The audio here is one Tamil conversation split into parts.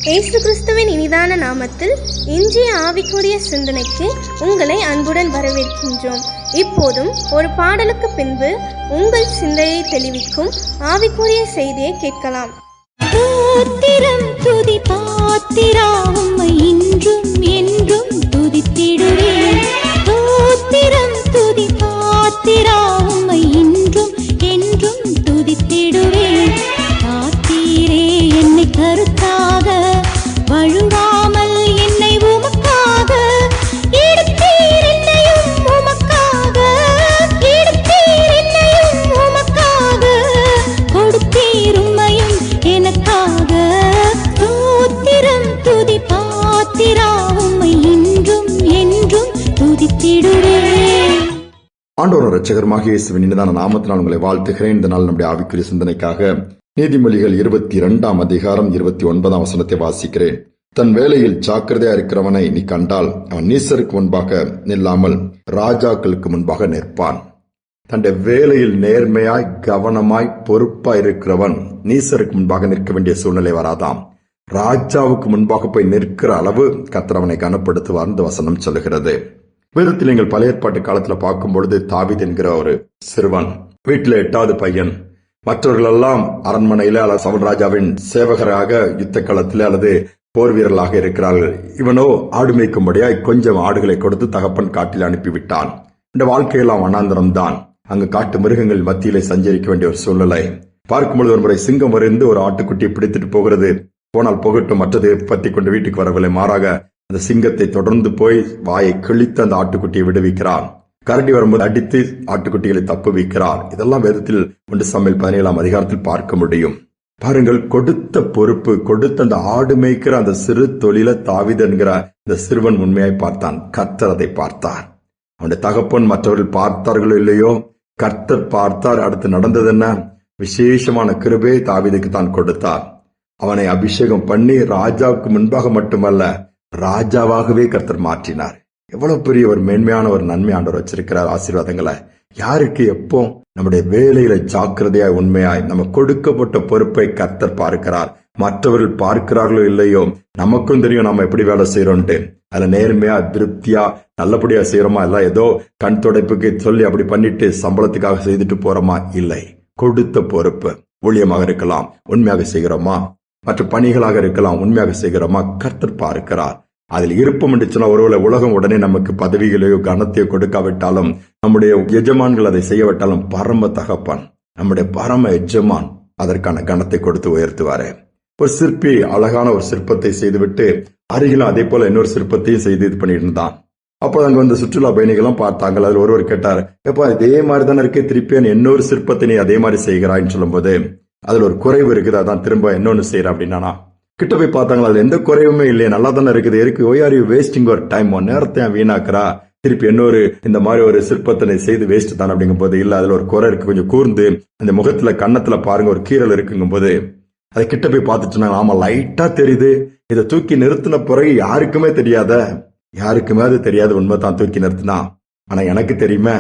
இயேசு கிறிஸ்துவின் இனிதான நாமத்தில் இன்றைய ஆவிக்குரிய சிந்தனைக்கு உங்களை அன்புடன் வரவேற்கின்றோம். இப்போதும் ஒரு பாடலுக்கு பின்பு உங்கள் சிந்தையை தெளிவிக்கும் ஆவிக்குரிய செய்தியை கேட்கலாம். பாத்திரம் துதி பாத்திரா, உம்மை இன்றும் என்றும் துதித்திடுவேன். பாத்திரம் துதி பாத்திரா, உம்மை இன்றும் என்றும் துதித்திடுவேன். காத்தீரே என்னை கருத்தாக, வழுவாமல் என்னை உமக்காக எடுத்தீர், என்னையும் உமக்காக எடுத்தீர், என்னையும் உமக்காக கொடுத்தீர், உம்மையும் எனக்காக. ஸ்தோத்திரம் துதி பாத்திரா, உம்மை இன்றும் என்றும் துதித்திடுவேன். ஆண்டவர் இரட்சகருமாகிய இயேசுவின் இனிதான நாமத்தினால் உங்களை வாழ்த்துகிறேன். இந்த நாள் நம்முடைய ஆவிக்குரிய சிந்தனைக்காக நீதிமொழிகள் 22ஆம் அதிகாரம் 29ஆம் வசனத்தை வாசிக்கிறேன். தன் வேலையில் ஜாக்கிரதையா இருக்கிறவனை நீ கண்டால் அவன் நீசருக்கு முன்பாக நில்லாமல் ராஜாக்களுக்கு முன்பாக நிற்பான். தன்னுடைய வேலையில் நேர்மையாய் கவனமாய் பொறுப்பாய் இருக்கிறவன் நீசருக்கு முன்பாக நிற்க வேண்டிய சூழ்நிலை வராதாம். ராஜாவுக்கு முன்பாக போய் நிற்கிற அளவு கர்த்தர் அவனை கனப்படுத்துவார் இந்த வசனம் சொல்லுகிறது. வேதத்தில் நீங்கள் பழைய ஏற்பாட்டு காலத்துல பார்க்கும் பொழுது தாவீது என்கிற ஒரு சிறுவன், வீட்டில் 8வது பையன், மற்றவர்களெல்லாம் அரண்மனையில அல்லது சவுல் ராஜாவின் சேவகராக யுத்த களத்திலே அல்லது போர் வீரர்களாக இருக்கிறார்கள். இவனோ ஆடு மேய்க்கும்படியாய் கொஞ்சம் ஆடுகளை கொடுத்து தகப்பன் காட்டில் அனுப்பிவிட்டான். இந்த வாழ்க்கையெல்லாம் வனாந்தரம் தான். அங்கு காட்டு மிருகங்கள் மத்தியிலே சஞ்சரிக்க வேண்டிய ஒரு சூழ்நிலை. பார்க்கும்பொழுது ஒரு முறை சிங்கம் வரைந்து ஒரு ஆட்டுக்குட்டியை பிடித்துட்டு போகிறது. போனால் போகட்டும், மற்றது பத்தி கொண்டு வீட்டுக்கு வரவில்லை. மாறாக அந்த சிங்கத்தை தொடர்ந்து போய் வாயை கிழித்து அந்த ஆட்டுக்குட்டியை விடுவிக்கிறான். கரடி வரும்போது அடித்து ஆட்டுக்குட்டிகளை தப்பு வைக்கிறார். இதெல்லாம் வேதத்தில் 1 சாமுவேல் 17ஆம் அதிகாரத்தில் பார்க்க முடியும். பாருங்கள், கொடுத்த பொறுப்பு, கொடுத்த அந்த ஆடு மேய்க்கிற அந்த சிறு தொழில தாவீது என்கிற இந்த சிறுவன் உண்மையாய் பார்த்தான். கர்த்தர் அதை பார்த்தார். அவனுடைய தகப்பன் மற்றவர்கள் பார்த்தார்களோ இல்லையோ, கர்த்தர் பார்த்தார். அடுத்து நடந்தது என்ன? விசேஷமான கிருபையை தாவீதுக்கு தான் கொடுத்தார். அவனை அபிஷேகம் பண்ணி ராஜாவுக்கு முன்பாக மட்டுமல்ல, ராஜாவாகவே கர்த்தர் மாற்றினார். எவ்வளவு பெரிய ஒரு மேன்மையான ஒரு நன்மை ஆண்டவர் வச்சிருக்கிறார். ஆசீர்வாதங்களை யாருக்கு எப்போ நம்முடைய வேலையில ஜாக்கிரதையாய் உண்மையாய் நம்ம கொடுக்கப்பட்ட பொறுப்பை கர்த்தர் பார்க்கிறார். மற்றவர்கள் பார்க்கிறார்களோ இல்லையோ, நமக்கும் தெரியும் நம்ம எப்படி வேலை செய்யறோம்ட்டு. அதுல நேர்மையா திருப்தியா நல்லபடியா செய்யறோமா? எல்லாம் ஏதோ கண் துடைப்புக்கு சொல்லி அப்படி பண்ணிட்டு சம்பளத்துக்காக செய்துட்டு போறோமா? இல்லை. கொடுத்த பொறுப்பு ஊழியமாக இருக்கலாம், உண்மையாக செய்கிறோமா? மற்ற பணிகளாக இருக்கலாம், உண்மையாக செய்கிறோமா? கர்த்தர் பார்க்கிறார். அதில் இருப்பம் இருந்துச்சுன்னா ஒருவேளை உலகம் உடனே நமக்கு பதவிகளையோ கனத்தையோ கொடுக்காவிட்டாலும், நம்முடைய எஜமான்கள் அதை செய்யவிட்டாலும், பரம தகப்பன் நம்முடைய பரம எஜமான் அதற்கான கனத்தை கொடுத்து உயர்த்துவாரு. ஒரு சிற்பி அழகான ஒரு சிற்பத்தை செய்துவிட்டு அருகிலும் அதே போல இன்னொரு சிற்பத்தையும் செய்து இது பண்ணிட்டு இருந்தான். அப்போ அங்க வந்து சுற்றுலா பயணிகளும் பார்த்தாங்க. அதில் ஒருவர் கேட்டார், எப்பா இதே மாதிரி தானே இருக்கே, திருப்பி இன்னொரு சிற்பத்தை நீ அதே மாதிரி செய்கிறான்னு சொல்லும் போது அதுல ஒரு குறைவு இருக்குது, அதான் திரும்ப இன்னொன்னு செய்யற அப்படின்னா. கிட்ட போய் பார்த்தாங்களா, அதுல எந்த குறைவுமே இல்லையே, நல்லா தானே இருக்குது, இருக்கு. Why are you wasting your time? நேரத்தை வீணாக்குறா, திருப்பி இன்னொரு இந்த மாதிரி ஒரு சிற்பத்தினை செய்து வேஸ்ட் தான் அப்படிங்கும் போது, இல்ல அதுல ஒரு குறை இருக்கு, கொஞ்சம் கூர்ந்து அந்த முகத்துல கன்னத்துல பாருங்க ஒரு கீரல் இருக்குங்கும் போது அதை கிட்ட போய் பார்த்துட்டு, ஆமா லைட்டா தெரியுது, இதை தூக்கி நிறுத்தின பிறகு யாருக்குமே தெரியாத, யாருக்குமே அது தெரியாது, உண்மைதான் தூக்கி நிறுத்தினா. ஆனா எனக்கு தெரியுமே,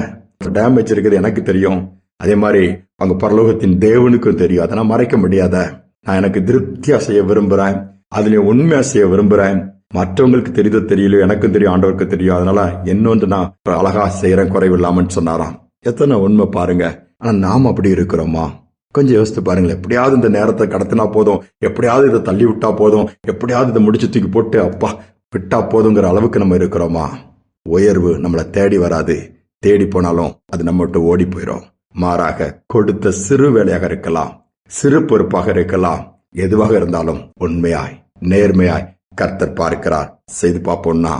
டேமேஜ் இருக்குது, எனக்கு தெரியும். அதே மாதிரி அங்க பரலோகத்தின் தேவனுக்கும் தெரியும். அதை நான் மறைக்க முடியாத. நான் எனக்கு திருப்தியா செய்ய விரும்புறேன், அதுலயும் உண்மையா செய்ய விரும்புறேன். மற்றவங்களுக்கு தெரியுதோ தெரியலையோ, எனக்கும் தெரியும், ஆண்டவருக்கு தெரியும். அதனால என்னொன்று நான் அழகா செய்யறேன், குறைவில்லாமன்னு சொன்னாராம். எத்தனை உண்மை பாருங்க. ஆனா நாம் அப்படி இருக்கிறோமா? கொஞ்சம் யோசித்து பாருங்களேன். எப்படியாவது இந்த நேரத்தை கடத்தினா போதும், எப்படியாவது இதை தள்ளி விட்டா போதும், எப்படியாவது இதை முடிச்சு தூக்கி போட்டு அப்பா விட்டா போதுங்கிற அளவுக்கு நம்ம இருக்கிறோமா? உயர்வு நம்மளை தேடி வராது. தேடி போனாலும் அது நம்ம விட்டு ஓடி போயிடும். மாறாக கொடுத்த சிறு வேலையாக இருக்கலாம், சிறு பொறுப்பாக இருக்கலாம், எதுவாக இருந்தாலும் உண்மையாய் நேர்மையாய் கர்த்தர் பார்க்கிறார். செய்து பார்ப்போம்னா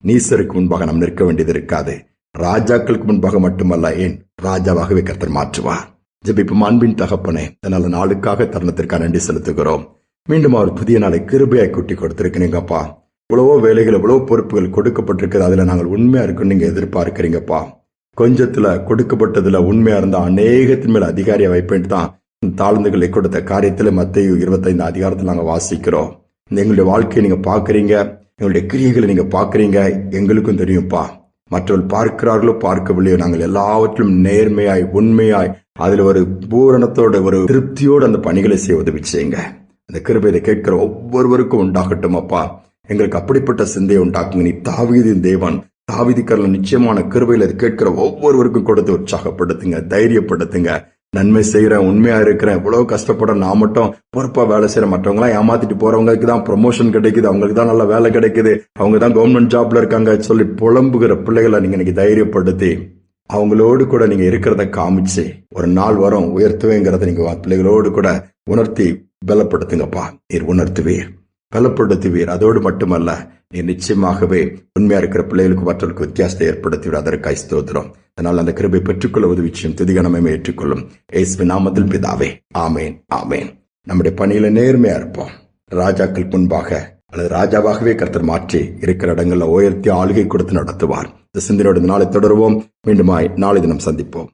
நீசருக்கு முன்பாக நாம் நிற்க வேண்டியது இருக்காது. ராஜாக்களுக்கு முன்பாக மட்டுமல்ல, ஏன் ராஜாவாகவே கர்த்தர் மாற்றுவார். ஜெபிப்போம். அன்பின் தகப்பனே, நல்ல நாளுக்காக தருணத்திற்காக நன்றி செலுத்துகிறோம். மீண்டும் அவர் புதிய நாளை கிருபையாய் கூட்டி கொடுத்திருக்கிறீங்கப்பா. இவ்வளவோ வேலைகள், எவ்வளவோ பொறுப்புகள் கொடுக்கப்பட்டிருக்கிறது, அதுல நாங்கள் உண்மையா இருக்குன்னு நீங்க எதிர்பார்க்கிறீங்கப்பா. கொஞ்சத்துல கொடுக்கப்பட்டதுல உண்மையா இருந்தா அநேகத்தின் மேல அதிகாரியா வைப்பேன் தான் தாழ்ந்துகளை கொடுத்த காரியத்துல மத்தேயு 25 அதிகாரத்துல நாங்க வாசிக்கிறோம். எங்களுடைய வாழ்க்கையை நீங்க பாக்குறீங்க, எங்களுடைய கிரியைகளை நீங்க பாக்குறீங்க, எங்களுக்கும் தெரியும்ப்பா. மற்றவர்கள் பார்க்கிறார்களோ பார்க்கவில்லையோ, நாங்கள் எல்லாவற்றிலும் நேர்மையாய் உண்மையாய் அதுல ஒரு பூரணத்தோட ஒரு திருப்தியோடு அந்த பணிகளை செய்ய உதவி செய்யுங்க. அந்த கிருபை இதை கேட்கிற ஒவ்வொருவருக்கும் உண்டாகட்டும் அப்பா. எங்களுக்கு அப்படிப்பட்ட சிந்தையை உண்டாக்குங்க. நீ தாவீதின் தேவன். தாவீதுக்கர்ல நிச்சயமான கிருபையில இதை கேட்கிற ஒவ்வொருவருக்கும் கொடுத்து உற்சாகப்படுத்துங்க, தைரியப்படுத்துங்க. நன்மை செய்யறேன், உண்மையா இருக்கிறேன், இவ்வளவு கஷ்டப்படுற நான் மட்டும் பொறுப்பா வேலை செய்யறேன், மற்றவங்க எல்லாம் ஏமாத்திட்டு போறவங்களுக்கு தான் ப்ரொமோஷன் கிடைக்குது, அவங்களுக்கு தான் நல்ல வேலை கிடைக்குது, அவங்க தான் கவர்மெண்ட் ஜாப்ல இருக்காங்க சொல்லி புலம்புகிற பிள்ளைகளை நீங்க இன்னைக்கு தைரியப்படுத்தி அவங்களோடு கூட நீங்க இருக்கிறத காமிச்சு ஒரு நாள் வரும் உயர்த்துவேங்கிறத நீங்க பிள்ளைகளோடு கூட உணர்த்தி பலப்படுத்துங்கப்பா. நீர் உணர்த்துவீர், பலப்படுத்துவீர். அதோடு மட்டுமல்ல, நீ நிச்சயமாகவே உண்மையா இருக்கிற பிள்ளைகளுக்கு மற்றவர்களுக்கு வித்தியாசத்தை ஏற்படுத்துவீர். அதற்காக ஸ்தோத்திரம். அதனால் அந்த கிருபை பெற்றுக்கொள்ள உதவிச்சும் துதிகனமே ஏற்றுக்கொள்ளும். இயேசுவின் நாமத்தில் பிதாவே, ஆமேன், ஆமேன். நம்முடைய பணியில நேர்மையா இருப்போம். ராஜாக்கள் முன்பாக அல்லது ராஜாவாகவே கர்த்தர் மாற்றி இருக்கிற இடங்கள்ல உயர்த்தி ஆளுகை கொடுத்து நடத்துவார். இந்த சிந்தனையோட நாளை தொடருவோம். மீண்டுமாய் நாளை தினம் சந்திப்போம்.